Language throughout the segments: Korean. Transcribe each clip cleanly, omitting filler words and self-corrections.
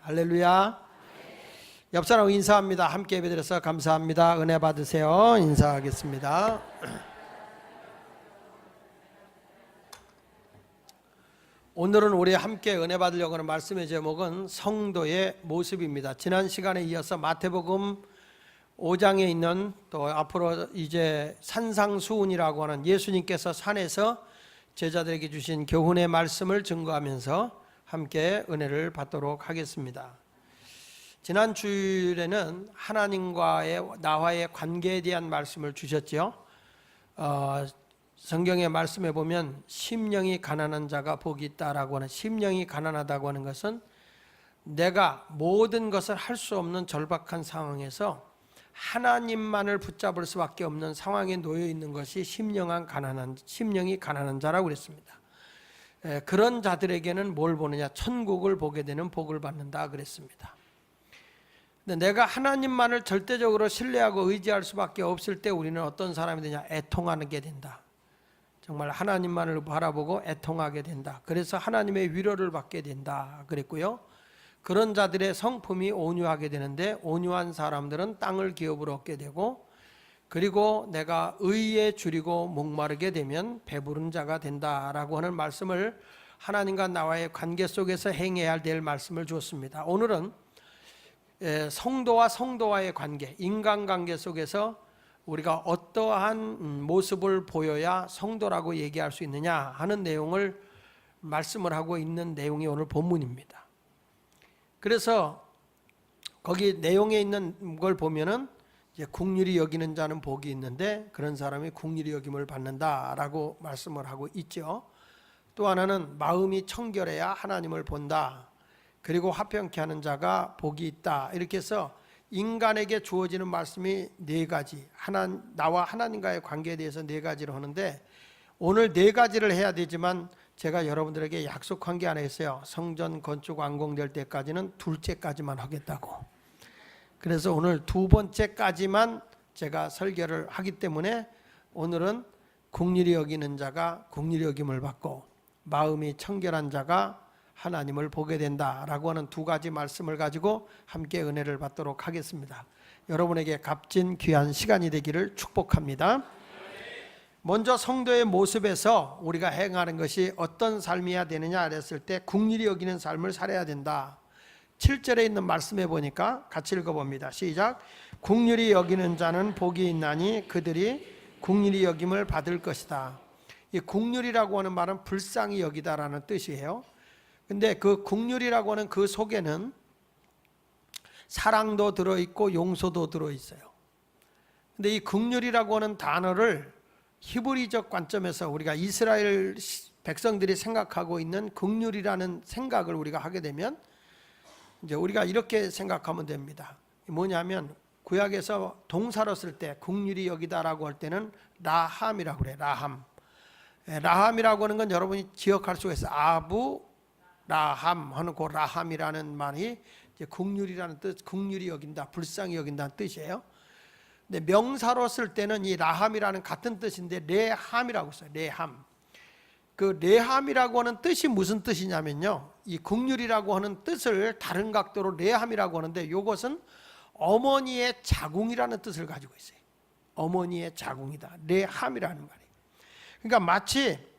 할렐루야. 옆 사람 인사합니다. 함께 예배드려서 감사합니다. 은혜 받으세요. 인사하겠습니다. 오늘은 우리 함께 은혜 받으려고 하는 말씀의 제목은 성도의 모습입니다. 지난 시간에 이어서 마태복음 5장에 있는 또 앞으로 이제 산상수훈이라고 하는 예수님께서 산에서 제자들에게 주신 교훈의 말씀을 증거하면서 함께 은혜를 받도록 하겠습니다. 지난 주일에는 하나님과의 나와의 관계에 대한 말씀을 주셨죠. 성경의 말씀에 보면 심령이 가난한 자가 복이 있다라고 하는, 심령이 가난하다고 하는 것은 내가 모든 것을 할 수 없는 절박한 상황에서 하나님만을 붙잡을 수밖에 없는 상황에 놓여 있는 것이 심령이 가난한 자라고 그랬습니다. 그런 자들에게는 뭘 보느냐? 천국을 보게 되는 복을 받는다 그랬습니다. 근데 내가 하나님만을 절대적으로 신뢰하고 의지할 수밖에 없을 때 우리는 어떤 사람이 되냐? 애통하게 된다. 정말 하나님만을 바라보고 애통하게 된다. 그래서 하나님의 위로를 받게 된다 그랬고요. 그런 자들의 성품이 온유하게 되는데, 온유한 사람들은 땅을 기업으로 얻게 되고, 그리고 내가 의에 줄이고 목마르게 되면 배부른 자가 된다라고 하는 말씀을, 하나님과 나와의 관계 속에서 행해야 될 말씀을 주었습니다. 오늘은 성도와 성도와의 관계, 인간관계 속에서 우리가 어떠한 모습을 보여야 성도라고 얘기할 수 있느냐 하는 내용을 말씀을 하고 있는 내용이 오늘 본문입니다. 그래서 거기 내용에 있는 걸 보면은 이제 긍휼히 여기는 자는 복이 있는데 그런 사람이 긍휼히 여김을 받는다라고 말씀을 하고 있죠. 또 하나는 마음이 청결해야 하나님을 본다. 그리고 화평케 하는 자가 복이 있다. 이렇게 해서 인간에게 주어지는 말씀이 네 가지, 나와 하나님과의 관계에 대해서 네 가지를 하는데, 오늘 네 가지를 해야 되지만 제가 여러분들에게 약속한 게 하나 있어요. 성전 건축 완공될 때까지는 둘째까지만 하겠다고. 그래서 오늘 두 번째까지만 제가 설교를 하기 때문에 오늘은 긍휼히 여기는 자가 긍휼히 여김을 받고 마음이 청결한 자가 하나님을 보게 된다라고 하는 두 가지 말씀을 가지고 함께 은혜를 받도록 하겠습니다. 여러분에게 값진 귀한 시간이 되기를 축복합니다. 먼저 성도의 모습에서 우리가 행하는 것이 어떤 삶이어야 되느냐 그랬을 때 긍휼히 여기는 삶을 살아야 된다. 7절에 있는 말씀에 보니까 같이 읽어봅니다. 시작. 긍휼히 여기는 자는 복이 있나니 그들이 긍휼히 여김을 받을 것이다. 이 긍휼이라고 하는 말은 불쌍히 여기다라는 뜻이에요. 근데 그 긍휼이라고 하는 그 속에는 사랑도 들어있고 용서도 들어있어요. 근데 이 긍휼이라고 하는 단어를 히브리적 관점에서 우리가 이스라엘 백성들이 생각하고 있는 긍휼이라는 생각을 우리가 하게 되면 이제 우리가 이렇게 생각하면 됩니다. 뭐냐면 구약에서 동사로 쓸 때 긍휼히 여기다라고 할 때는 라함이라고 그래요. 라함이라고 하는 건 여러분이 기억할 수가 있어요. 아부 라함 하는 그 라함이라는 말이 이제 긍휼이라는 뜻, 긍휼히 여긴다, 불쌍히 여긴다는 뜻이에요. 근데 명사로 쓸 때는 이 라함이라는 같은 뜻인데 레함이라고 써요. 레함. 그 레함이라고 하는 뜻이 무슨 뜻이냐면요, 이 긍휼이라고 하는 뜻을 다른 각도로 레함이라고 하는데, 이것은 어머니의 자궁이라는 뜻을 가지고 있어요. 어머니의 자궁이다. 레함이라는 말이에요. 그러니까 마치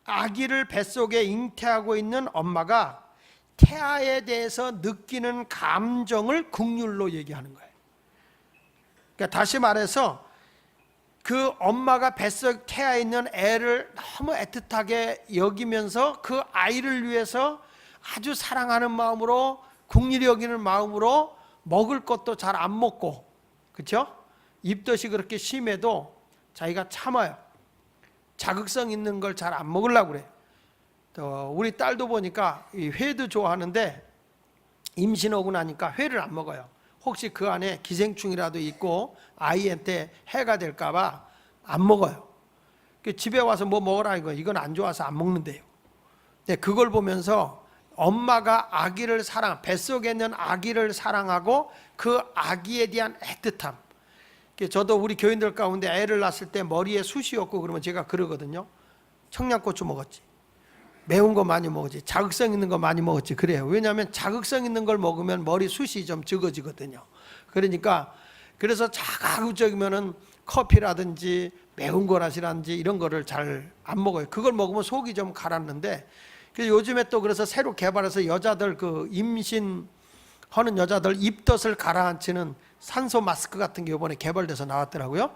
아기를 뱃속에 잉태하고 있는 엄마가 태아에 대해서 느끼는 감정을 긍휼로 얘기하는 거예요. 그러니까 다시 말해서 그 엄마가 뱃속 태아에 있는 애를 너무 애틋하게 여기면서 그 아이를 위해서 아주 사랑하는 마음으로, 긍휼히 여기는 마음으로 먹을 것도 잘 안 먹고, 그렇죠? 입덧이 그렇게 심해도 자기가 참아요. 자극성 있는 걸 잘 안 먹으려고 그래. 또 우리 딸도 보니까 이 회도 좋아하는데 임신하고 나니까 회를 안 먹어요. 혹시 그 안에 기생충이라도 있고 아이한테 해가 될까 봐 안 먹어요. 집에 와서 뭐 먹으라 이건 안 좋아서 안 먹는데요. 근데 그걸 보면서 엄마가 아기를 뱃속에 있는 아기를 사랑하고 그 아기에 대한 애틋함. 저도 우리 교인들 가운데 애를 낳았을 때 머리에 숱이 없고 그러면 제가 그러거든요. 청양고추 먹었지. 매운 거 많이 먹었지, 자극성 있는 거 많이 먹었지 그래요. 왜냐하면 자극성 있는 걸 먹으면 머리숱이 좀 적어지거든요. 그러니까 그래서 자극적이면은 커피라든지 매운 거라든지 이런 거를 잘 안 먹어요. 그걸 먹으면 속이 좀 가라앉는데, 그래서 요즘에 또 그래서 새로 개발해서 여자들 그 임신하는 여자들 입덧을 가라앉히는 산소 마스크 같은 게 이번에 개발돼서 나왔더라고요.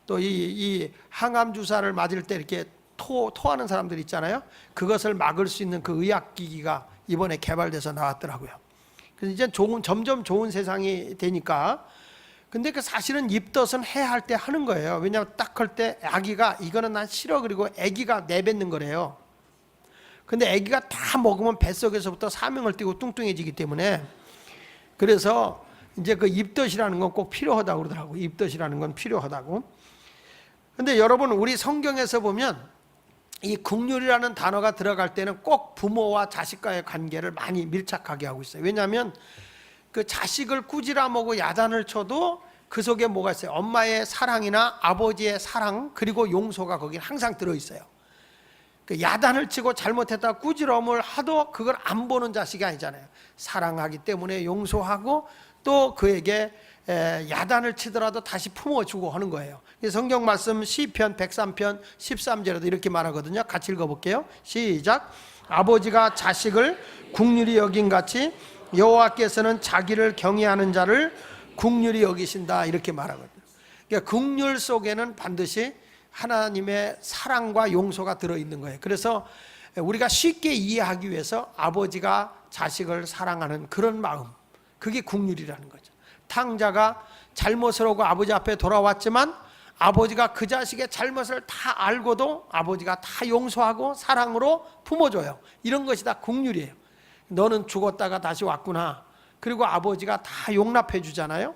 또 이 항암 주사를 맞을 때 이렇게 토하는 사람들 있잖아요. 그것을 막을 수 있는 그 의학기기가 이번에 개발돼서 나왔더라고요. 그래서 이제 점점 좋은 세상이 되니까. 근데 그 사실은 입덧은 해야 할 때 하는 거예요. 왜냐하면 딱 할 때 아기가 이거는 난 싫어, 그리고 아기가 내뱉는 거래요. 근데 아기가 다 먹으면 뱃속에서부터 사명을 띠고 뚱뚱해지기 때문에, 그래서 이제 그 입덧이라는 건 꼭 필요하다고 그러더라고요. 입덧이라는 건 필요하다고. 근데 여러분, 우리 성경에서 보면 이 국률이라는 단어가 들어갈 때는 꼭 부모와 자식과의 관계를 많이 밀착하게 하고 있어요. 왜냐하면 그 자식을 꾸지람하고 야단을 쳐도 그 속에 뭐가 있어요? 엄마의 사랑이나 아버지의 사랑, 그리고 용서가 거기 항상 들어있어요. 그 야단을 치고 잘못했다가 꾸지람을 하도 그걸 안 보는 자식이 아니잖아요. 사랑하기 때문에 용서하고 또 그에게 야단을 치더라도 다시 품어주고 하는 거예요. 성경 말씀 시편 103편 13절에도 이렇게 말하거든요. 같이 읽어볼게요. 시작. 아버지가 자식을 긍휼히 여긴 같이 여호와께서는 자기를 경외하는 자를 긍휼히 여기신다, 이렇게 말하거든요. 그러니까 긍휼 속에는 반드시 하나님의 사랑과 용서가 들어있는 거예요. 그래서 우리가 쉽게 이해하기 위해서 아버지가 자식을 사랑하는 그런 마음, 그게 긍휼이라는 거죠. 탕자가 잘못을 하고 아버지 앞에 돌아왔지만 아버지가 그 자식의 잘못을 다 알고도 아버지가 다 용서하고 사랑으로 품어줘요. 이런 것이 다 긍휼이에요. 너는 죽었다가 다시 왔구나. 그리고 아버지가 다 용납해 주잖아요.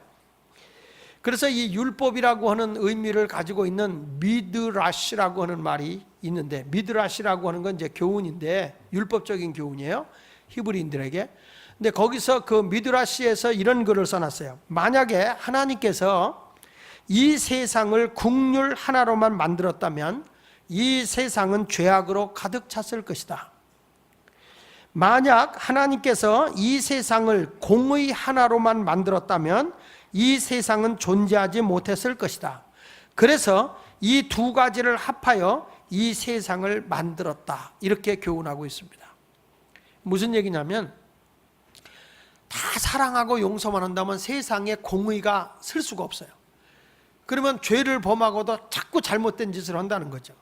그래서 이 율법이라고 하는 의미를 가지고 있는 미드라시라고 하는 말이 있는데, 미드라시라고 하는 건 이제 교훈인데 율법적인 교훈이에요, 히브리인들에게. 근데 거기서 그 미드라시에서 이런 글을 써놨어요. 만약에 하나님께서 이 세상을 긍휼 하나로만 만들었다면 이 세상은 죄악으로 가득 찼을 것이다. 만약 하나님께서 이 세상을 공의 하나로만 만들었다면 이 세상은 존재하지 못했을 것이다. 그래서 이 두 가지를 합하여 이 세상을 만들었다, 이렇게 교훈하고 있습니다. 무슨 얘기냐면, 다 사랑하고 용서만 한다면 세상에 공의가 쓸 수가 없어요. 그러면 죄를 범하고도 자꾸 잘못된 짓을 한다는 거죠.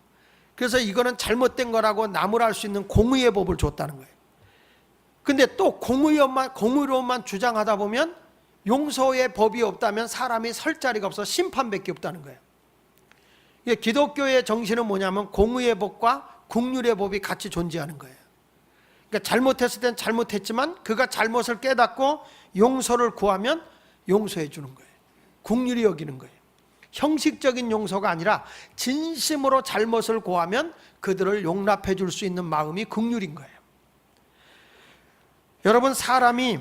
그래서 이거는 잘못된 거라고 나무랄 수 있는 공의의 법을 줬다는 거예요. 근데 또 공의로만 주장하다 보면 용서의 법이 없다면 사람이 설 자리가 없어 심판밖에 없다는 거예요. 기독교의 정신은 뭐냐면 공의의 법과 긍휼의 법이 같이 존재하는 거예요. 그러니까 잘못했을 땐 잘못했지만 그가 잘못을 깨닫고 용서를 구하면 용서해 주는 거예요. 긍휼히 여기는 거예요. 형식적인 용서가 아니라 진심으로 잘못을 구하면 그들을 용납해 줄 수 있는 마음이 긍휼인 거예요. 여러분, 사람이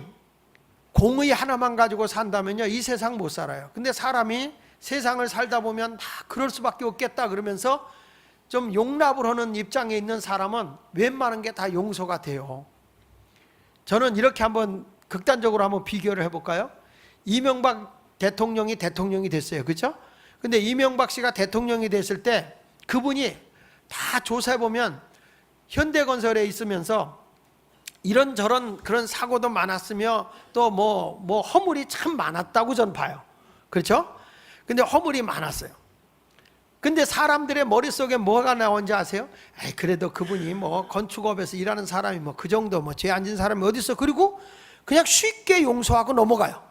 공의 하나만 가지고 산다면요, 이 세상 못 살아요. 근데 사람이 세상을 살다 보면 다 그럴 수밖에 없겠다 그러면서 좀 용납을 하는 입장에 있는 사람은 웬만한 게 다 용서가 돼요. 저는 이렇게 한번 극단적으로 한번 비교를 해볼까요? 이명박 대통령이 됐어요. 그렇죠? 근데 이명박 씨가 대통령이 됐을 때 그분이 다 조사해보면 현대건설에 있으면서 이런저런 그런 사고도 많았으며 또 뭐 허물이 참 많았다고 저는 봐요. 그렇죠? 근데 허물이 많았어요. 근데 사람들의 머릿속에 뭐가 나온지 아세요? 그래도 그분이 뭐 건축업에서 일하는 사람이 뭐 그 정도 뭐 죄 안 진 사람이 어디 있어? 그리고 그냥 쉽게 용서하고 넘어가요.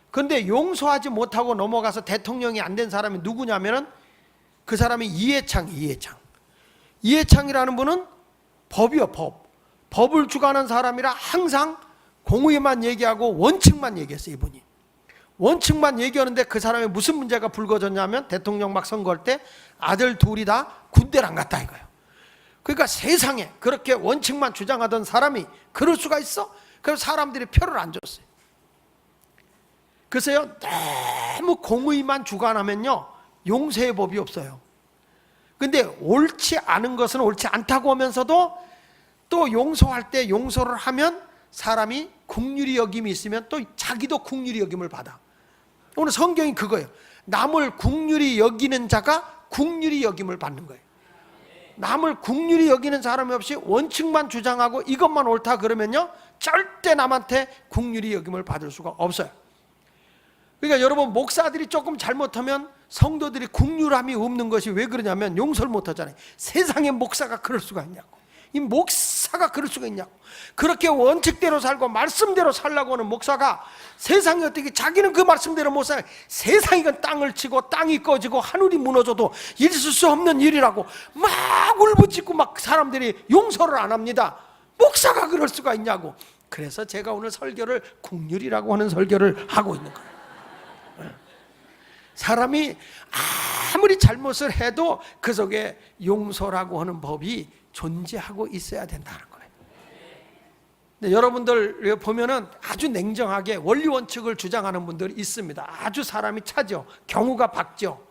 근데 용서하지 못하고 넘어가서 대통령이 안 된 사람이 누구냐면은 그 사람이 이해창이라는 분은 법이요, 법을 주관하는 사람이라 항상 공의만 얘기하고 원칙만 얘기했어요. 이분이 원칙만 얘기하는데 그 사람이 무슨 문제가 불거졌냐면 대통령 막 선거할 때 아들 둘이 다 군대를 안 갔다 이거예요. 그러니까 세상에 그렇게 원칙만 주장하던 사람이 그럴 수가 있어? 그래서 사람들이 표를 안 줬어요. 그래서요, 너무 공의만 주관하면요 용서의 법이 없어요. 근데 옳지 않은 것은 옳지 않다고 하면서도 또 용서할 때 용서를 하면 사람이 긍휼히 여김이 있으면 또 자기도 긍휼히 여김을 받아. 오늘 성경이 그거예요. 남을 긍휼히 여기는 자가 긍휼히 여김을 받는 거예요. 남을 긍휼히 여기는 사람이 없이 원칙만 주장하고 이것만 옳다 그러면요, 절대 남한테 긍휼히 여김을 받을 수가 없어요. 그러니까 여러분, 목사들이 조금 잘못하면 성도들이 긍휼함이 없는 것이 왜 그러냐면 용서를 못하잖아요. 세상에 목사가 그럴 수가 있냐고. 이 목사가 그럴 수가 있냐고. 그렇게 원칙대로 살고 말씀대로 살라고 하는 목사가 세상에 어떻게 자기는 그 말씀대로 못 살아요. 세상이 땅을 치고 땅이 꺼지고 하늘이 무너져도 있을 수 없는 일이라고 막 울부짖고 막 사람들이 용서를 안 합니다. 목사가 그럴 수가 있냐고. 그래서 제가 오늘 설교를 긍휼이라고 하는 설교를 하고 있는 거예요. 사람이 아무리 잘못을 해도 그 속에 용서라고 하는 법이 존재하고 있어야 된다는 거예요. 근데 여러분들 보면은 아주 냉정하게 원리 원칙을 주장하는 분들이 있습니다. 아주 사람이 차죠. 경우가 박죠.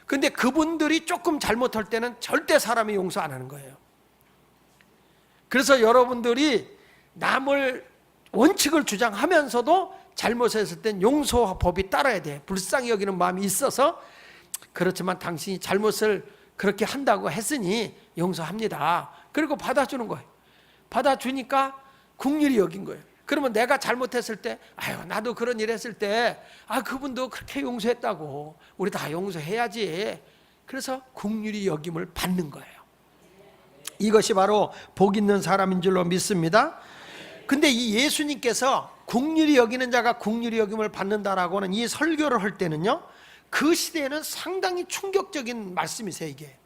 근데 그분들이 조금 잘못할 때는 절대 사람이 용서 안 하는 거예요. 그래서 여러분들이 남을 원칙을 주장하면서도 잘못했을 땐 용서법이 따라야 돼. 불쌍히 여기는 마음이 있어서, 그렇지만 당신이 잘못을 그렇게 한다고 했으니 용서합니다. 그리고 받아주는 거예요. 받아주니까 긍휼히 여긴 거예요. 그러면 내가 잘못했을 때, 아유 나도 그런 일 했을 때, 그분도 그렇게 용서했다고, 우리 다 용서해야지. 그래서 긍휼히 여김을 받는 거예요. 이것이 바로 복 있는 사람인 줄로 믿습니다. 근데 이 예수님께서 긍휼히 여기는 자가 긍휼히 여김을 받는다라고 하는 이 설교를 할 때는요, 그 시대에는 상당히 충격적인 말씀이세요. 이게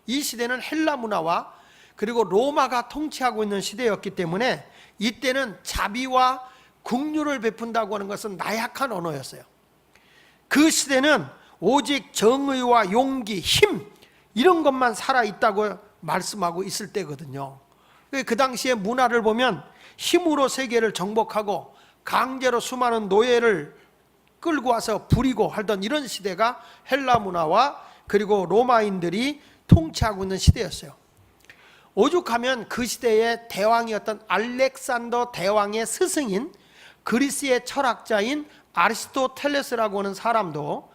이 시대는 헬라 문화와 그리고 로마가 통치하고 있는 시대였기 때문에 이때는 자비와 긍휼을 베푼다고 하는 것은 나약한 언어였어요. 그 시대는 오직 정의와 용기, 힘 이런 것만 살아있다고 말씀하고 있을 때거든요. 그 당시의 문화를 보면 힘으로 세계를 정복하고 강제로 수많은 노예를 끌고 와서 부리고 하던 이런 시대가 헬라 문화와 그리고 로마인들이 통치하고 있는 시대였어요. 오죽하면 그 시대의 대왕이었던 알렉산더 대왕의 스승인 그리스의 철학자인 아리스토텔레스라고 하는 사람도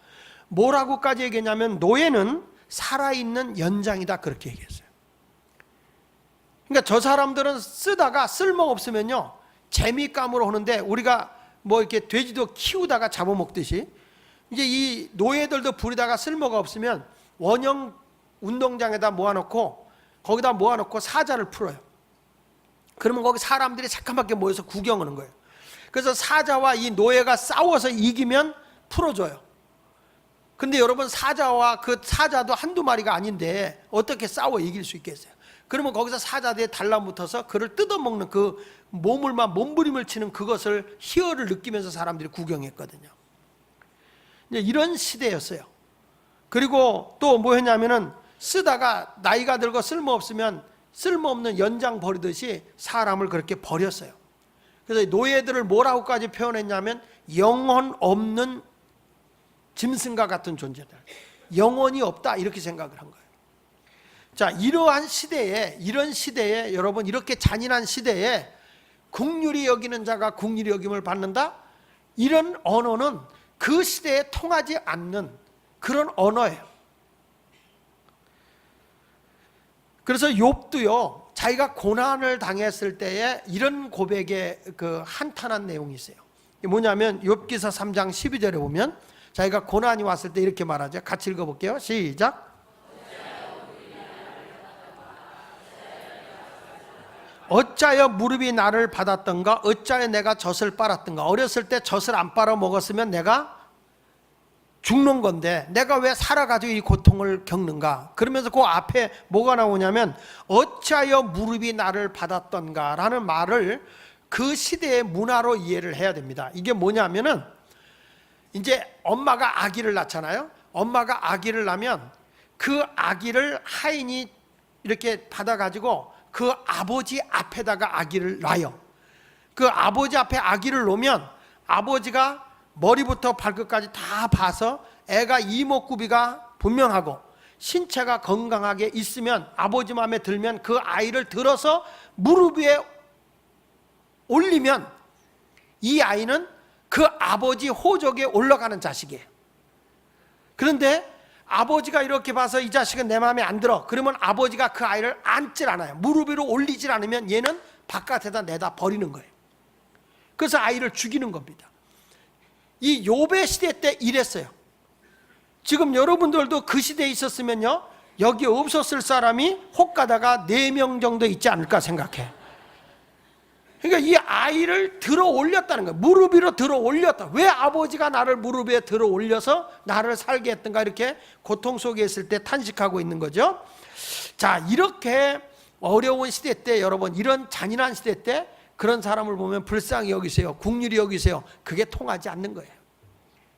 뭐라고까지 얘기했냐면 노예는 살아있는 연장이다, 그렇게 얘기했어요. 그러니까 저 사람들은 쓰다가 쓸모없으면요 재미감으로 하는데, 우리가 뭐 이렇게 돼지도 키우다가 잡아먹듯이 이제 이 노예들도 부리다가 쓸모가 없으면 원형 운동장에다 모아놓고 거기다 모아놓고 사자를 풀어요. 그러면 거기 사람들이 새까맣게 모여서 구경하는 거예요. 그래서 사자와 이 노예가 싸워서 이기면 풀어줘요. 근데 여러분, 사자와 그 사자도 한두 마리가 아닌데 어떻게 싸워 이길 수 있겠어요? 그러면 거기서 사자들이 달라붙어서 그를 뜯어먹는 그 몸부림을 치는 그것을 희열을 느끼면서 사람들이 구경했거든요. 이제 이런 시대였어요. 그리고 또 뭐 했냐면은 쓰다가 나이가 들고 쓸모없으면 쓸모없는 연장 버리듯이 사람을 그렇게 버렸어요. 그래서 노예들을 뭐라고까지 표현했냐면 영혼 없는 짐승과 같은 존재들, 영혼이 없다, 이렇게 생각을 한 거예요. 자, 이러한 시대에, 이런 시대에 여러분, 이렇게 잔인한 시대에 긍휼히 여기는 자가 긍휼히 여김을 받는다? 이런 언어는 그 시대에 통하지 않는 그런 언어예요. 그래서 욥도요, 자기가 고난을 당했을 때에 이런 고백에 그 한탄한 내용이 있어요. 뭐냐면 욥기서 3장 12절에 보면 자기가 고난이 왔을 때 이렇게 말하죠. 같이 읽어볼게요. 시작. 어찌하여 무릎이 나를 받았던가, 어찌하여 내가 젖을 빨았던가. 어렸을 때 젖을 안 빨아 먹었으면 내가 죽는 건데 내가 왜 살아가지고 이 고통을 겪는가. 그러면서 그 앞에 뭐가 나오냐면 어찌하여 무릎이 나를 받았던가 라는 말을 그 시대의 문화로 이해를 해야 됩니다. 이게 뭐냐면은 이제 엄마가 아기를 낳잖아요. 엄마가 아기를 낳으면 그 아기를 하인이 이렇게 받아가지고 그 아버지 앞에다가 아기를 놔요. 그 아버지 앞에 아기를 놓으면 아버지가 머리부터 발끝까지 다 봐서 애가 이목구비가 분명하고 신체가 건강하게 있으면, 아버지 마음에 들면 그 아이를 들어서 무릎 위에 올리면 이 아이는 그 아버지 호적에 올라가는 자식이에요. 그런데 아버지가 이렇게 봐서 이 자식은 내 마음에 안 들어, 그러면 아버지가 그 아이를 안질 않아요. 무릎 위로 올리질 않으면 얘는 바깥에다 내다 버리는 거예요. 그래서 아이를 죽이는 겁니다. 이 욥의 시대 때 이랬어요. 지금 여러분들도 그 시대에 있었으면요, 여기 없었을 사람이 혹가다가 4명 정도 있지 않을까 생각해. 그러니까 이 아이를 들어 올렸다는 거예요. 무릎 위로 들어 올렸다. 왜 아버지가 나를 무릎 위에 들어 올려서 나를 살게 했던가, 이렇게 고통 속에 있을 때 탄식하고 있는 거죠. 자, 이렇게 어려운 시대 때, 여러분, 이런 잔인한 시대 때 그런 사람을 보면 불쌍히 여기세요, 국률이 여기세요. 그게 통하지 않는 거예요.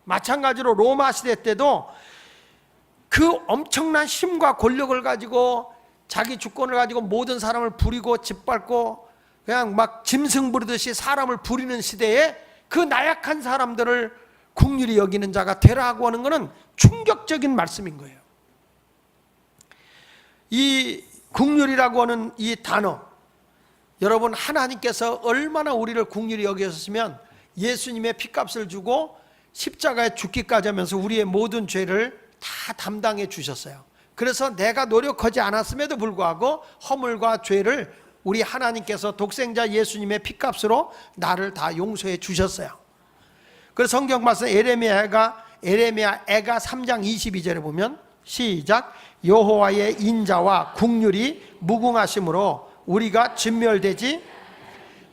마찬가지로 로마 시대 때도 그 엄청난 힘과 권력을 가지고 자기 주권을 가지고 모든 사람을 부리고 짓밟고 그냥 막 짐승 부리듯이 사람을 부리는 시대에 그 나약한 사람들을 국률이 여기는 자가 되라고 하는 것은 충격적인 말씀인 거예요. 이 국률이라고 하는 이 단어, 여러분, 하나님께서 얼마나 우리를 국률이 여기셨으면 예수님의 피값을 주고 십자가에 죽기까지 하면서 우리의 모든 죄를 다 담당해 주셨어요. 그래서 내가 노력하지 않았음에도 불구하고 허물과 죄를 우리 하나님께서 독생자 예수님의 피값으로 나를 다 용서해 주셨어요. 그래서 성경 말씀 에레미야가 3장 22절에 보면 시작, 여호와의 인자와 국률이 무궁하심으로 우리가 진멸되지.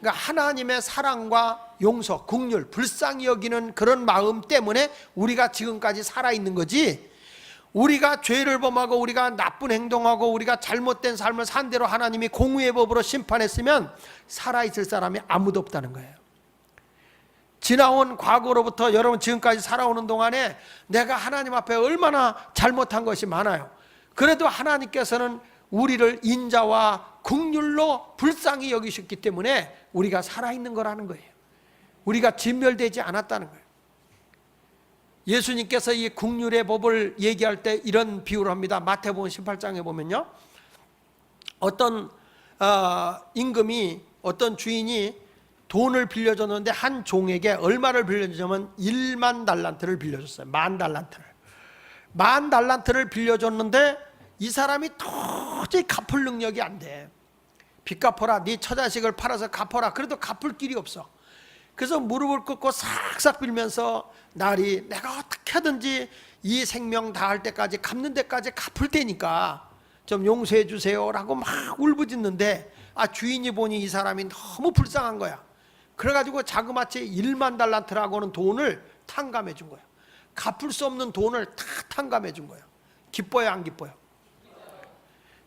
그러니까 하나님의 사랑과 용서, 국률, 불쌍히 여기는 그런 마음 때문에 우리가 지금까지 살아있는 거지, 우리가 죄를 범하고 우리가 나쁜 행동하고 우리가 잘못된 삶을 산 대로 하나님이 공의의 법으로 심판했으면 살아있을 사람이 아무도 없다는 거예요. 지나온 과거로부터 여러분 지금까지 살아오는 동안에 내가 하나님 앞에 얼마나 잘못한 것이 많아요. 그래도 하나님께서는 우리를 인자와 국률로 불쌍히 여기셨기 때문에 우리가 살아있는 거라는 거예요. 우리가 진멸되지 않았다는 거예요. 예수님께서 이 국률의 법을 얘기할 때 이런 비유를 합니다. 마태복음 18장에 보면요, 어떤 임금이, 어떤 주인이 돈을 빌려줬는데 한 종에게 얼마를 빌려주냐면 1만 달란트를 빌려줬어요. 10,000달란트를. 10,000달란트를 빌려줬는데 이 사람이 도저히 갚을 능력이 안 돼. 빚 갚아라, 네 처자식을 팔아서 갚아라. 그래도 갚을 길이 없어. 그래서 무릎을 꿇고 싹싹 빌면서 날이 내가 어떻게 하든지 이 생명 다할 때까지, 갚는 데까지 갚을 테니까 좀 용서해 주세요 라고 막 울부짖는데, 주인이 보니 이 사람이 너무 불쌍한 거야. 그래가지고 자그마치 1만 달란트라고 하는 돈을 탕감해 준 거야. 갚을 수 없는 돈을 다 탕감해 준 거야. 기뻐요, 안 기뻐요?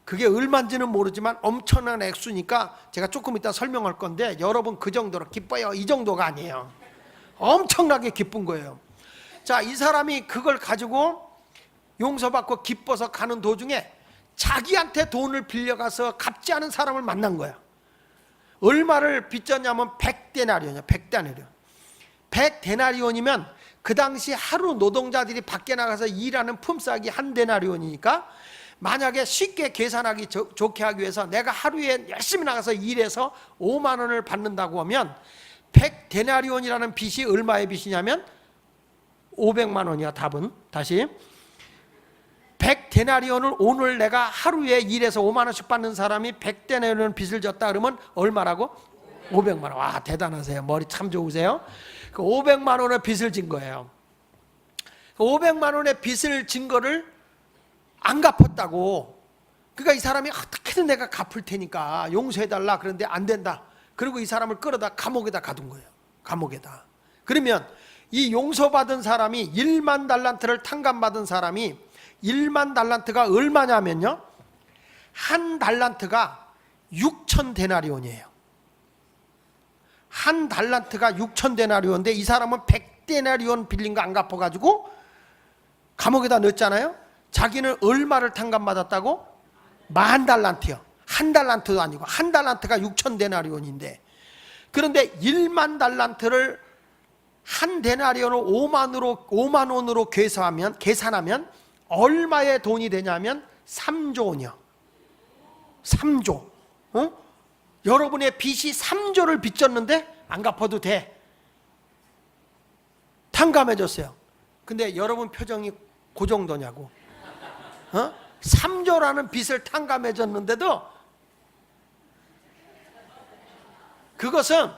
그게 얼마인지는 모르지만 엄청난 액수니까 제가 조금 이따 설명할 건데, 여러분 그 정도로 기뻐요, 이 정도가 아니에요. 엄청나게 기쁜 거예요. 자, 이 사람이 그걸 가지고 용서받고 기뻐서 가는 도중에 자기한테 돈을 빌려가서 갚지 않은 사람을 만난 거야. 얼마를 빚졌냐면 100데나리온이야. 100데나리온. 100데나리온이면 그 당시 하루 노동자들이 밖에 나가서 일하는 품삯이 1데나리온이니까 만약에 쉽게 계산하기 좋게 하기 위해서 내가 하루에 열심히 나가서 일해서 5만 원을 받는다고 하면 100데나리온이라는 빚이 얼마의 빚이냐면 500만 원이야. 답은 다시 100데나리온을 오늘 내가 하루에 일해서 5만 원씩 받는 사람이 100데나리온 빚을 졌다 그러면 얼마라고? 500만 원. 와, 대단하세요. 머리 참 좋으세요. 그 500만 원의 빚을 진 거예요. 500만 원의 빚을 진 거를 안 갚았다고. 그러니까 이 사람이 어떻게든 내가 갚을 테니까 용서해달라. 그런데 안 된다. 그리고 이 사람을 끌어다 감옥에다 가둔 거예요. 감옥에다. 그러면 이 용서받은 사람이 1만 달란트를 탕감받은 사람이 1만 달란트가 얼마냐면요, 한 달란트가 6,000데나리온이에요. 한 달란트가 6,000데나리온인데 이 사람은 100데나리온 빌린 거 안 갚아가지고 감옥에다 넣었잖아요. 자기는 얼마를 탕감받았다고? 10,000달란트요. 한 달란트도 아니고 한 달란트가 6,000데나리온인데, 그런데 1만 달란트를 한 데나리온을 5만 원으로 계산하면 얼마의 돈이 되냐면 3조 원이요. 3조. 여러분의 빚이 3조를 빚졌는데 안 갚아도 돼. 탕감해줬어요. 근데 여러분 표정이 그 정도냐고. 3조라는 빚을 탕감해줬는데도 그것은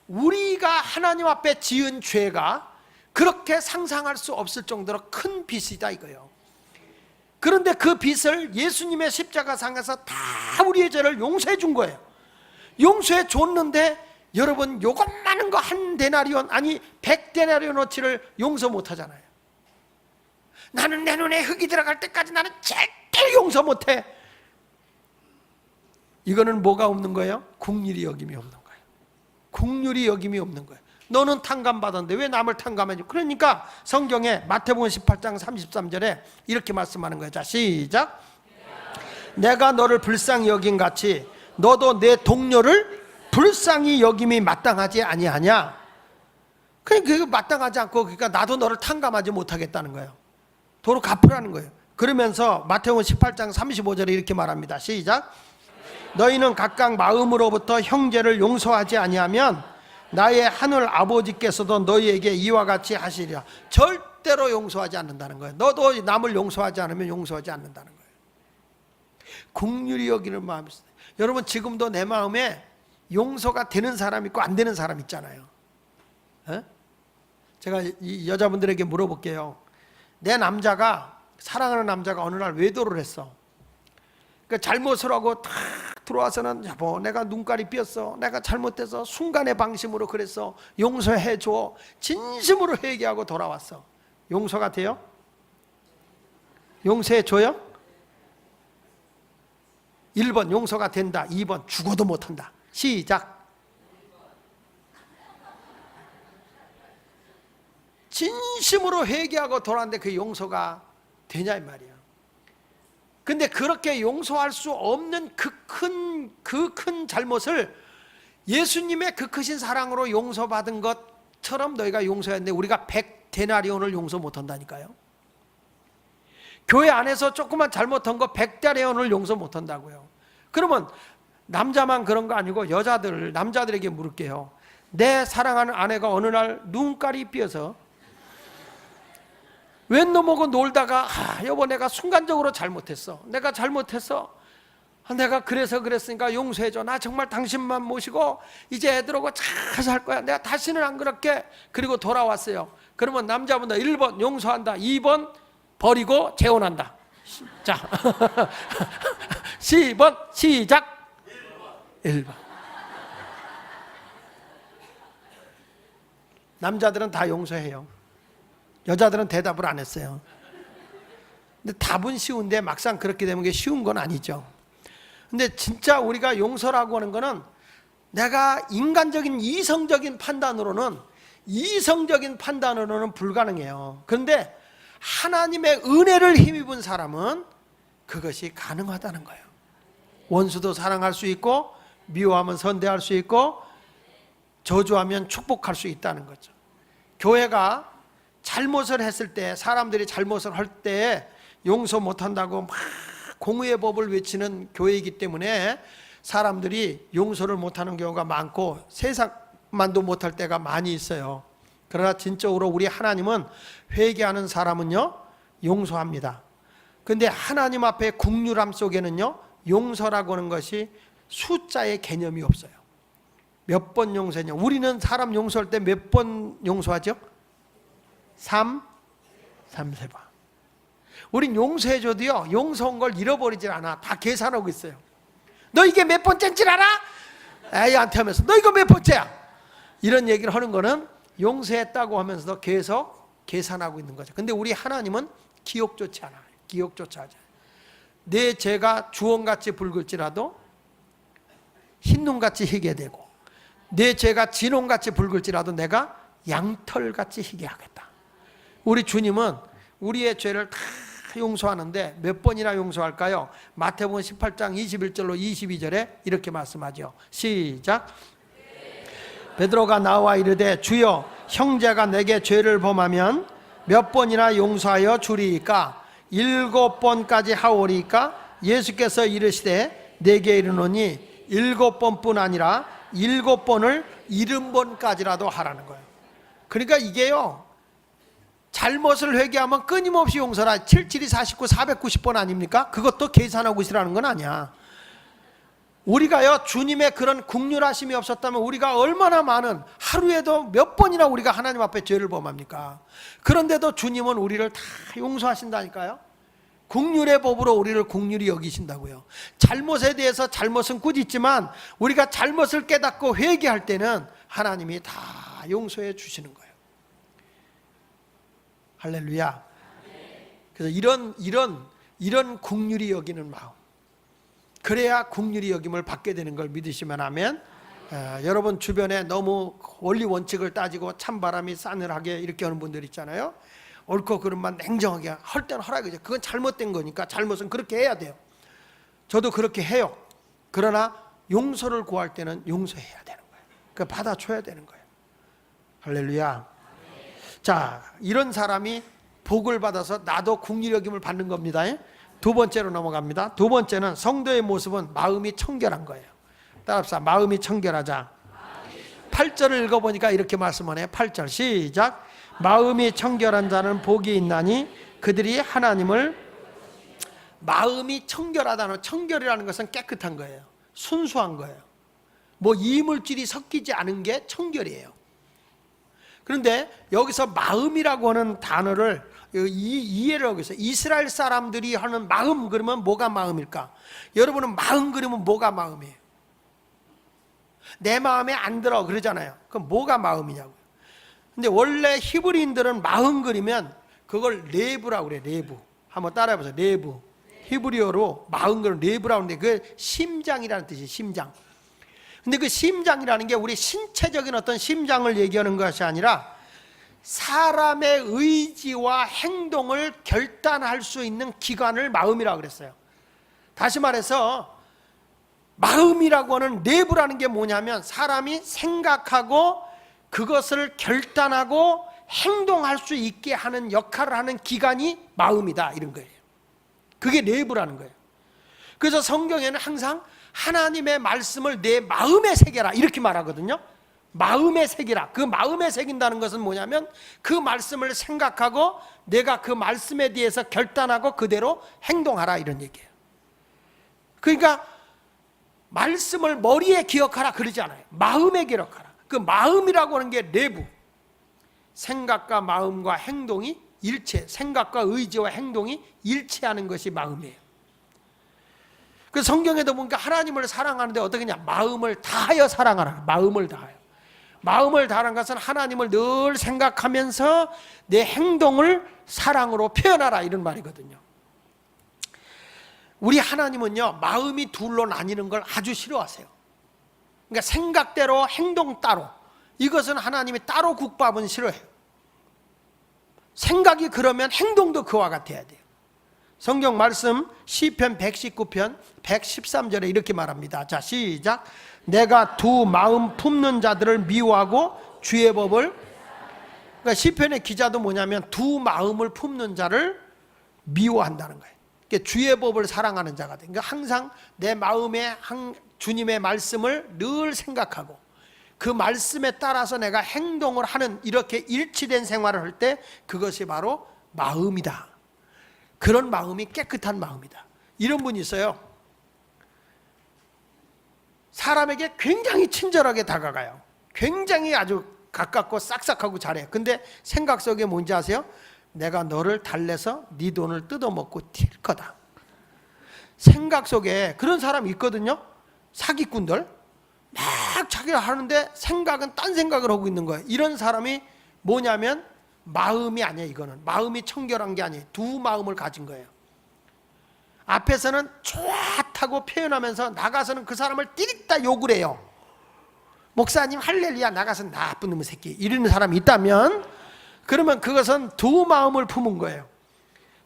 우리가 하나님 앞에 지은 죄가 그렇게 상상할 수 없을 정도로 큰 빚이다 이거예요. 그런데 그 빚을 예수님의 십자가상에서 다 우리의 죄를 용서해 준 거예요. 용서해 줬는데 여러분 요것만한 거 한 데나리온 아니 100데나리온어치를 용서 못 하잖아요. 나는 내 눈에 흙이 들어갈 때까지 나는 절대 용서 못 해. 이거는 뭐가 없는 거예요? 긍휼이 여김이 없는 거예요. 긍휼이 여김이 없는 거예요. 너는 탕감받았는데 왜 남을 탕감해줘? 그러니까 성경에 마태복음 18장 33절에 이렇게 말씀하는 거예요. 자, 시작. 내가 너를 불쌍히 여긴 같이 너도 내 동료를 불쌍히 여김이 마땅하지 아니하냐? 그러니까 마땅하지 않고 그러니까 나도 너를 탕감하지 못하겠다는 거예요. 도로 갚으라는 거예요. 그러면서 마태복음 18장 35절에 이렇게 말합니다. 시작. 너희는 각각 마음으로부터 형제를 용서하지 아니하면 나의 하늘 아버지께서도 너희에게 이와 같이 하시리라. 절대로 용서하지 않는다는 거예요. 너도 남을 용서하지 않으면 용서하지 않는다는 거예요. 긍휼히 여기는 마음이 있어요. 여러분 지금도 내 마음에 용서가 되는 사람 있고 안 되는 사람 있잖아요. 제가 이 여자분들에게 물어볼게요. 내 남자가 사랑하는 남자가 어느 날 외도를 했어. 그러니까 잘못을 하고 탁 들어와서는 여보 내가 눈깔이 삐었어, 내가 잘못해서 순간의 방심으로 그랬어, 용서해 줘, 진심으로 회개하고 돌아왔어. 용서가 돼요? 용서해 줘요? 1번 용서가 된다, 2번 죽어도 못한다. 시작. 진심으로 회개하고 돌아왔는데 그 용서가 되냐 이 말이야. 근데 그렇게 용서할 수 없는 그 큰 잘못을 예수님의 그 크신 사랑으로 용서받은 것처럼 너희가 용서했는데 우리가 100데나리온을 용서 못한다니까요. 교회 안에서 조그만 잘못한 거 100데나리온을 용서 못한다고요. 그러면 남자만 그런 거 아니고 남자들에게 물을게요. 내 사랑하는 아내가 어느 날 눈깔이 삐어서 웬 놈하고 놀다가 여보 내가 순간적으로 잘못했어, 내가 잘못했어, 내가 그래서 그랬으니까 용서해줘, 나 정말 당신만 모시고 이제 애들하고 잘 살 거야, 내가 다시는 안 그럴게. 그리고 돌아왔어요. 그러면 남자분들 1번 용서한다, 2번 버리고 재혼한다. 자 10번 시작. 1번. 남자들은 다 용서해요. 여자들은 대답을 안 했어요. 근데 답은 쉬운데 막상 그렇게 되면 게 쉬운 건 아니죠. 근데 진짜 우리가 용서라고 하는 거는 내가 인간적인 이성적인 판단으로는 불가능해요. 그런데 하나님의 은혜를 힘입은 사람은 그것이 가능하다는 거예요. 원수도 사랑할 수 있고 미워하면 선대할 수 있고 저주하면 축복할 수 있다는 거죠. 교회가 잘못을 했을 때, 사람들이 잘못을 할 때 용서 못한다고 막 공의의 법을 외치는 교회이기 때문에 사람들이 용서를 못하는 경우가 많고 세상만도 못할 때가 많이 있어요. 그러나 진짜로 우리 하나님은 회개하는 사람은요 용서합니다. 근데 하나님 앞에 긍휼함 속에는요 용서라고 하는 것이 숫자의 개념이 없어요. 몇 번 용서했냐. 우리는 사람 용서할 때 몇 번 용서하죠? 3, 3세 번. 우린 용서해줘도요 용서한 걸 잃어버리질 않아. 다 계산하고 있어요. 너 이게 몇 번째인 줄 알아? 애한테 하면서 너 이거 몇 번째야? 이런 얘기를 하는 거는 용서했다고 하면서도 계속 계산하고 있는 거죠. 근데 우리 하나님은 기억조차 않아요. 기억조차 하지 않아요. 내 죄가 주홍같이 붉을지라도 흰눈같이 희게 되고 내 죄가 진홍같이 붉을지라도 내가 양털같이 희게 하겠다. 우리 주님은 우리의 죄를 다 용서하는데 몇 번이나 용서할까요? 마태복음 18장 21절로 22절에 이렇게 말씀하죠. 시작. 베드로가 나와 이르되 주여 형제가 내게 죄를 범하면 몇 번이나 용서하여 주리이까? 7번까지 하오리까 예수께서 이르시되 내게 이르노니 7번뿐 아니라 7번을 70번까지라도 하라는 거예요. 그러니까 이게요, 잘못을 회개하면 끊임없이 용서라. 7, 7이 49, 490번 아닙니까? 그것도 계산하고 있으라는 건 아니야. 우리가요, 주님의 그런 국률하심이 없었다면 우리가 얼마나 많은, 하루에도 몇 번이나 우리가 하나님 앞에 죄를 범합니까? 그런데도 주님은 우리를 다 용서하신다니까요. 국률의 법으로 우리를 국률이 여기신다고요. 잘못에 대해서 잘못은 꾸짖지만 우리가 잘못을 깨닫고 회개할 때는 하나님이 다 용서해 주시는 거예요. 할렐루야. 그래서 이런 국률이 여기는 마음, 그래야 국률이 여김을 받게 되는 걸 믿으시면 아멘. 여러분 주변에 너무 원리 원칙을 따지고 찬바람이 싸늘하게 이렇게 하는 분들 있잖아요. 옳고 그름만 냉정하게 할 때는 하라 그죠. 그건 잘못된 거니까 잘못은 그렇게 해야 돼요. 저도 그렇게 해요. 그러나 용서를 구할 때는 용서해야 되는 거예요. 그 받아줘야 되는 거예요. 할렐루야. 자, 이런 사람이 복을 받아서 나도 국률 여김을 받는 겁니다. 두 번째로 넘어갑니다. 두 번째는 성도의 모습은 마음이 청결한 거예요. 따라합시다. 마음이 청결하자. 8절을 읽어보니까 이렇게 말씀하네요. 8절 시작. 마음이 청결한 자는 복이 있나니 그들이 하나님을. 마음이 청결하다는, 청결이라는 것은 깨끗한 거예요. 순수한 거예요. 뭐 이물질이 섞이지 않은 게 청결이에요. 그런데 여기서 마음이라고 하는 단어를 이해를 하고 있어요. 이스라엘 사람들이 하는 마음, 그러면 뭐가 마음일까? 여러분은 마음 그러면 뭐가 마음이에요? 내 마음에 안 들어 그러잖아요. 그럼 뭐가 마음이냐고요. 근데 원래 히브리인들은 마음 그리면 그걸 레브라고 그래요. 레브. 한번 따라해 보세요. 레브. 히브리어로 마음 그리면 레브라고 하는데 그 심장이라는 뜻이에요. 심장. 근데 그 심장이라는 게 우리 신체적인 어떤 심장을 얘기하는 것이 아니라 사람의 의지와 행동을 결단할 수 있는 기관을 마음이라고 그랬어요. 다시 말해서 마음이라고 하는 내부라는 게 뭐냐면 사람이 생각하고 그것을 결단하고 행동할 수 있게 하는 역할을 하는 기관이 마음이다, 이런 거예요. 그게 내부라는 거예요. 그래서 성경에는 항상 하나님의 말씀을 내 마음에 새겨라 이렇게 말하거든요. 마음에 새기라. 그 마음에 새긴다는 것은 뭐냐면 그 말씀을 생각하고 내가 그 말씀에 대해서 결단하고 그대로 행동하라, 이런 얘기예요. 그러니까 말씀을 머리에 기억하라 그러지 않아요. 마음에 기억하라. 그 마음이라고 하는 게 내부. 생각과 마음과 행동이 일체, 생각과 의지와 행동이 일치하는 것이 마음이에요. 그 성경에도 보니까 하나님을 사랑하는데 어떻게 하냐? 마음을 다하여 사랑하라. 마음을 다하여. 마음을 다하는 것은 하나님을 늘 생각하면서 내 행동을 사랑으로 표현하라, 이런 말이거든요. 우리 하나님은요, 마음이 둘로 나뉘는 걸 아주 싫어하세요. 그러니까 생각대로 행동 따로, 이것은 하나님이 따로 국밥은 싫어해요. 생각이 그러면 행동도 그와 같아야 돼요. 성경 말씀 시편 119편 113절에 이렇게 말합니다. 자, 시작. 내가 두 마음 품는 자들을 미워하고 주의 법을. 그러니까 시편의 기자도 뭐냐면 두 마음을 품는 자를 미워한다는 거예요. 그러니까 주의 법을 사랑하는 자가 돼. 그러니까 항상 내 마음에 주님의 말씀을 늘 생각하고 그 말씀에 따라서 내가 행동을 하는, 이렇게 일치된 생활을 할 때 그것이 바로 마음이다. 그런 마음이 깨끗한 마음이다. 이런 분이 있어요. 사람에게 굉장히 친절하게 다가가요. 굉장히 아주 가깝고 싹싹하고 잘해요. 근데 생각 속에 뭔지 아세요? 내가 너를 달래서 네 돈을 뜯어먹고 튈 거다. 생각 속에 그런 사람이 있거든요. 사기꾼들. 막 자기가 하는데 생각은 딴 생각을 하고 있는 거예요. 이런 사람이 뭐냐면 마음이 아니에요. 이거는 마음이 청결한 게 아니에요. 두 마음을 가진 거예요. 앞에서는 좋다고 표현하면서 나가서는 그 사람을 띠릭다 욕을 해요. 목사님 할렐루야, 나가서 나쁜 놈의 새끼, 이러는 사람이 있다면 그러면 그것은 두 마음을 품은 거예요.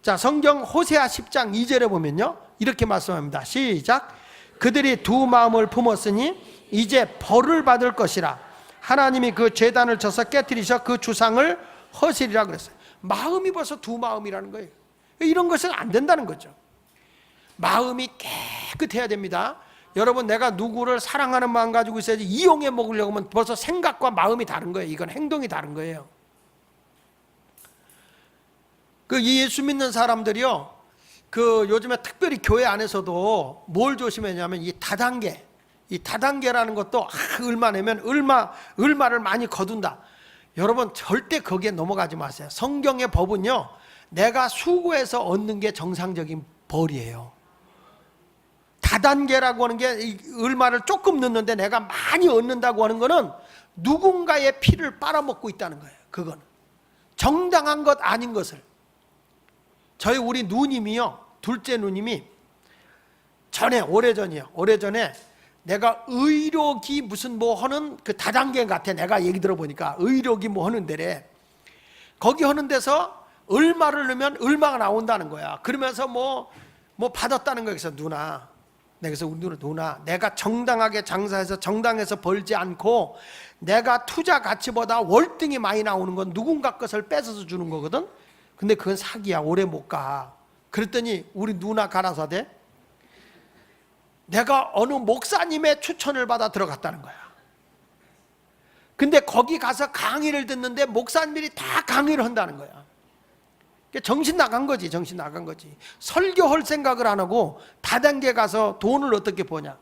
자, 성경 호세아 10장 2절에 보면요, 이렇게 말씀합니다. 시작. 그들이 두 마음을 품었으니 이제 벌을 받을 것이라. 하나님이 그 제단을 쳐서 깨뜨리셔 그 주상을 허시리라 그랬어요. 마음이 벌써 두 마음이라는 거예요. 이런 것은 안 된다는 거죠. 마음이 깨끗해야 됩니다. 여러분, 내가 누구를 사랑하는 마음 가지고 있어야지 이용해 먹으려고 하면 벌써 생각과 마음이 다른 거예요. 이건 행동이 다른 거예요. 그 예수 믿는 사람들이요, 그 요즘에 특별히 교회 안에서도 뭘 조심하냐면 이 다단계라는 것도 얼마 내면 얼마를 많이 거둔다. 여러분, 절대 거기에 넘어가지 마세요. 성경의 법은요, 내가 수고해서 얻는 게 정상적인 벌이에요. 다단계라고 하는 게 얼마를 조금 넣는데 내가 많이 얻는다고 하는 거는 누군가의 피를 빨아먹고 있다는 거예요. 그거는 정당한 것 아닌 것을. 우리 누님이요, 둘째 누님이 오래전에 내가 의료기 무슨 뭐 하는 그 다단계 같아. 내가 얘기 들어보니까 의료기 뭐 하는 데래. 거기 하는 데서 얼마를 넣으면 얼마가 나온다는 거야. 그러면서 뭐 받았다는 거야. 그래서 그래서 우리 누나, 내가 정당하게 장사해서 정당해서 벌지 않고 내가 투자 가치보다 월등히 많이 나오는 건 누군가 것을 뺏어서 주는 거거든. 근데 그건 사기야. 오래 못 가. 그랬더니 우리 누나 가라사대, 내가 어느 목사님의 추천을 받아 들어갔다는 거야. 근데 거기 가서 강의를 듣는데 목사님들이 다 강의를 한다는 거야. 정신 나간 거지. 설교할 생각을 안 하고 다단계 가서 돈을 어떻게 버냐.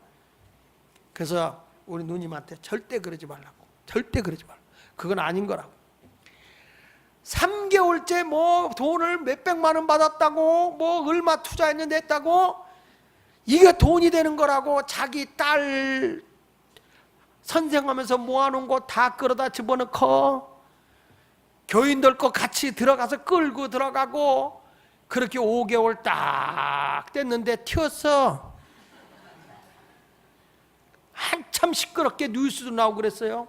그래서 우리 누님한테 절대 그러지 말라고. 그건 아닌 거라고. 3개월째 뭐 돈을 몇백만 원 받았다고, 뭐 얼마 투자했는데 했다고, 이게 돈이 되는 거라고 자기 딸 선생하면서 모아놓은 거 다 끌어다 집어넣고 교인들 거 같이 들어가서 끌고 들어가고, 그렇게 5개월 딱 됐는데 튀었어. 한참 시끄럽게 뉴스도 나오고 그랬어요.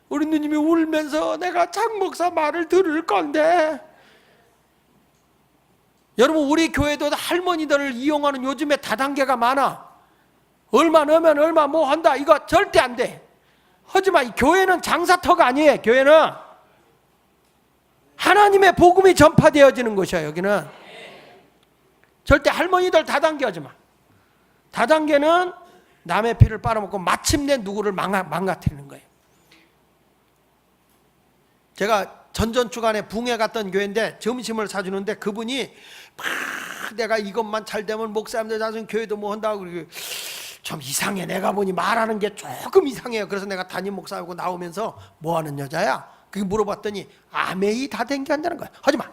우리 누님이 울면서 내가 장 목사 말을 들을 건데, 여러분, 우리 교회도 할머니들을 이용하는 요즘에 다단계가 많아. 얼마 넣으면 얼마 뭐 한다. 이거 절대 안 돼. 하지만 이 교회는 장사터가 아니에요. 교회는 하나님의 복음이 전파되어지는 것이야. 여기는 절대 할머니들 다단계 하지 마. 다단계는 남의 피를 빨아먹고 마침내 누구를 망가뜨리는 거예요. 제가 전주간에 붕에 갔던 교회인데 점심을 사주는데 그분이 막 내가 이것만 잘 되면 목사님들 자손 교회도 뭐 한다고, 그러고 좀 이상해. 내가 보니 말하는 게 조금 이상해요. 그래서 내가 담임 목사하고 나오면서 뭐 하는 여자야? 그게 물어봤더니 아메이 다단계 한다는 거야. 하지마.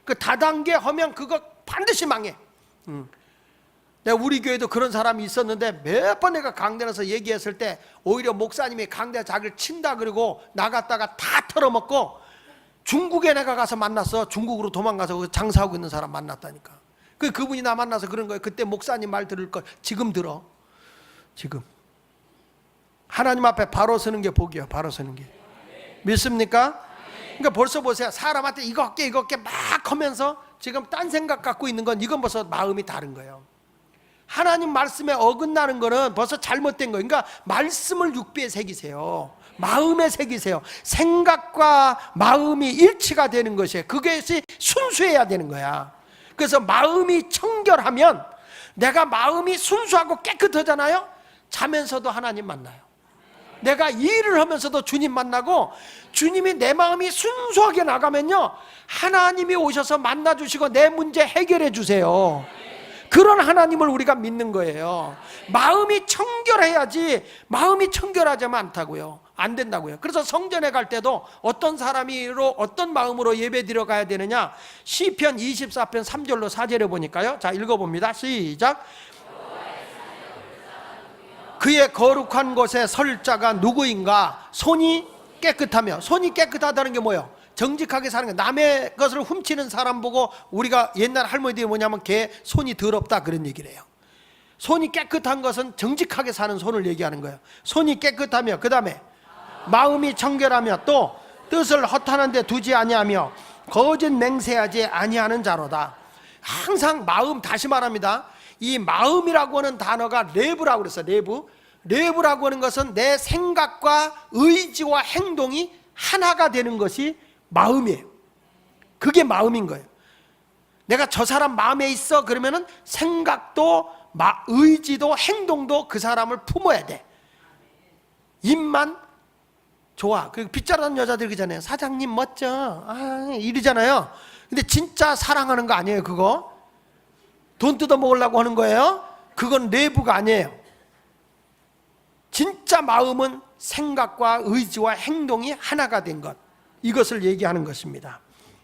그 다단계 하면 그거 반드시 망해. 내가 우리 교회도 그런 사람이 있었는데 몇 번 내가 강단에서 얘기했을 때 오히려 목사님이 강대 자기를 친다 그러고 나갔다가 다 털어먹고, 중국에 내가 가서 만났어. 중국으로 도망가서 장사하고 있는 사람 만났다니까. 그분이 나 만나서 그런 거예요. 그때 목사님 말 들을 걸 지금 들어. 지금 하나님 앞에 바로 서는 게 복이에요. 바로 서는 게. 믿습니까? 그러니까 벌써 보세요. 사람한테 이거 할게 막 하면서 지금 딴 생각 갖고 있는 건, 이건 벌써 마음이 다른 거예요. 하나님 말씀에 어긋나는 거는 벌써 잘못된 거예요. 그러니까 말씀을 육비에 새기세요. 마음에 새기세요. 생각과 마음이 일치가 되는 것이에요. 그것이 순수해야 되는 거야. 그래서 마음이 청결하면, 내가 마음이 순수하고 깨끗하잖아요. 자면서도 하나님 만나요. 내가 일을 하면서도 주님 만나고, 주님이 내 마음이 순수하게 나가면요, 하나님이 오셔서 만나주시고 내 문제 해결해 주세요. 그런 하나님을 우리가 믿는 거예요. 마음이 청결해야지. 마음이 청결하지 않다고요. 안 된다고요. 그래서 성전에 갈 때도 어떤 어떤 마음으로 예배 드려 가야 되느냐. 시편 24편 3절로 4절에 보니까요. 자, 읽어봅니다. 시작. 그의 거룩한 곳에 설 자가 누구인가? 손이 깨끗하며. 손이 깨끗하다는 게 뭐예요? 정직하게 사는 거. 남의 것을 훔치는 사람 보고 우리가 옛날 할머니들이 뭐냐면 걔 손이 더럽다 그런 얘기를 해요. 손이 깨끗한 것은 정직하게 사는 손을 얘기하는 거예요. 손이 깨끗하며, 그 다음에 마음이 청결하며, 또 뜻을 허탄한 데 두지 아니하며 거짓 맹세하지 아니하는 자로다. 항상 마음, 다시 말합니다. 이 마음이라고 하는 단어가 레브라고 그랬어요. 레브라고 하는 것은 내 생각과 의지와 행동이 하나가 되는 것이 마음이에요. 그게 마음인 거예요. 내가 저 사람 마음에 있어 그러면은 생각도 의지도 행동도 그 사람을 품어야 돼. 입만 좋아. 그 빗자루는 여자들 그러잖아요. 사장님 멋져. 이러잖아요. 근데 진짜 사랑하는 거 아니에요. 그거 돈 뜯어 먹으려고 하는 거예요. 그건 내부가 아니에요. 진짜 마음은 생각과 의지와 행동이 하나가 된 것, 이것을 얘기하는 것입니다.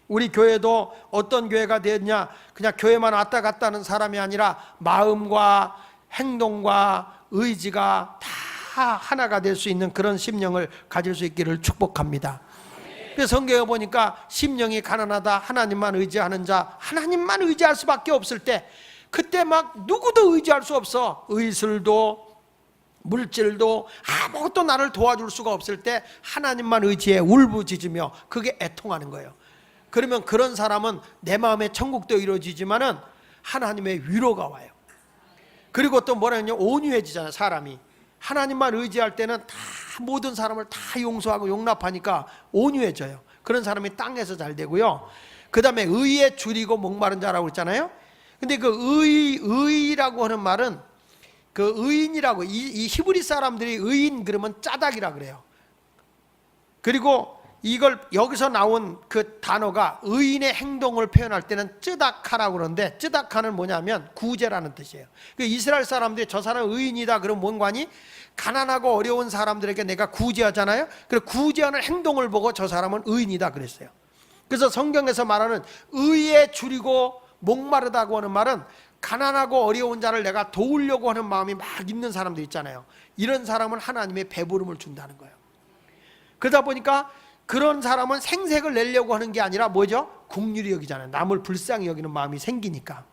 우리 교회도 어떤 교회가 되었냐, 그냥 교회만 왔다 갔다 하는 사람이 아니라 마음과 행동과 의지가 다 하나가 될 수 있는 그런 심령을 가질 수 있기를 축복합니다. 그래서 성경에 보니까 심령이 가난하다, 하나님만 의지하는 자, 하나님만 의지할 수밖에 없을 때, 그때 막 누구도 의지할 수 없어. 의술도 물질도 아무것도 나를 도와줄 수가 없을 때 하나님만 의지해 울부짖으며 그게 애통하는 거예요. 그러면 그런 사람은 내 마음의 천국도 이루어지지만은 하나님의 위로가 와요. 그리고 또 뭐라 하냐, 온유해지잖아요. 사람이 하나님만 의지할 때는 다 모든 사람을 다 용서하고 용납하니까 온유해져요. 그런 사람이 땅에서 잘 되고요. 그 다음에 의에 줄이고 목마른 자라고 했잖아요. 근데 그 의라고 하는 말은 그 의인이라고, 이 히브리 사람들이 의인 그러면 짜닥이라 그래요. 그리고 이걸 여기서 나온 그 단어가 의인의 행동을 표현할 때는 쯔닥하라고 그러는데, 쯔닥하는 뭐냐면 구제라는 뜻이에요. 그 이스라엘 사람들이 저 사람 의인이다 그러면 뭔 관이? 가난하고 어려운 사람들에게 내가 구제하잖아요. 그래서 구제하는 행동을 보고 저 사람은 의인이다 그랬어요. 그래서 성경에서 말하는 의에 줄이고 목마르다고 하는 말은 가난하고 어려운 자를 내가 도우려고 하는 마음이 막 있는 사람들 있잖아요. 이런 사람은 하나님의 배부름을 준다는 거예요. 그러다 보니까 그런 사람은 생색을 내려고 하는 게 아니라 뭐죠? 긍휼히 여기잖아요. 남을 불쌍히 여기는 마음이 생기니까.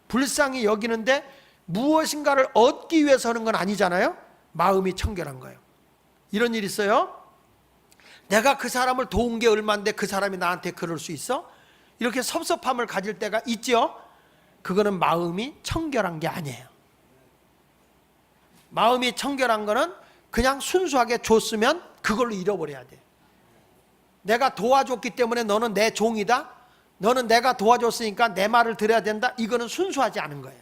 불쌍히 여기는데 무엇인가를 얻기 위해서 하는 건 아니잖아요. 마음이 청결한 거예요. 이런 일 있어요? 내가 그 사람을 도운 게 얼마인데 그 사람이 나한테 그럴 수 있어? 이렇게 섭섭함을 가질 때가 있죠. 그거는 마음이 청결한 게 아니에요. 마음이 청결한 거는 그냥 순수하게 줬으면 그걸로 잃어버려야 돼. 내가 도와줬기 때문에 너는 내 종이다, 너는 내가 도와줬으니까 내 말을 들어야 된다, 이거는 순수하지 않은 거예요.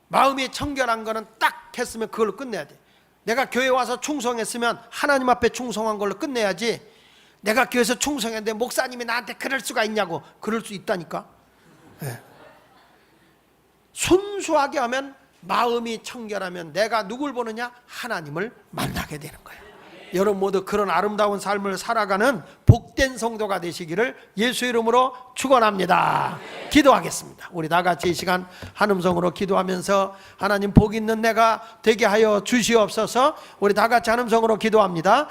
마음이 청결한 거는 딱 했으면 그걸로 끝내야 돼. 내가 교회 와서 충성했으면 하나님 앞에 충성한 걸로 끝내야지, 내가 교회에서 충성했는데 목사님이 나한테 그럴 수가 있냐고. 그럴 수 있다니까. 네. 순수하게 하면, 마음이 청결하면 내가 누굴 보느냐? 하나님을 만나게 되는 거예요. 여러분 모두 그런 아름다운 삶을 살아가는 복된 성도가 되시기를 예수 이름으로 축원합니다. 기도하겠습니다. 우리 다 같이 이 시간 한 음성으로 기도하면서 하나님 복 있는 내가 되게 하여 주시옵소서. 우리 다 같이 한 음성으로 기도합니다.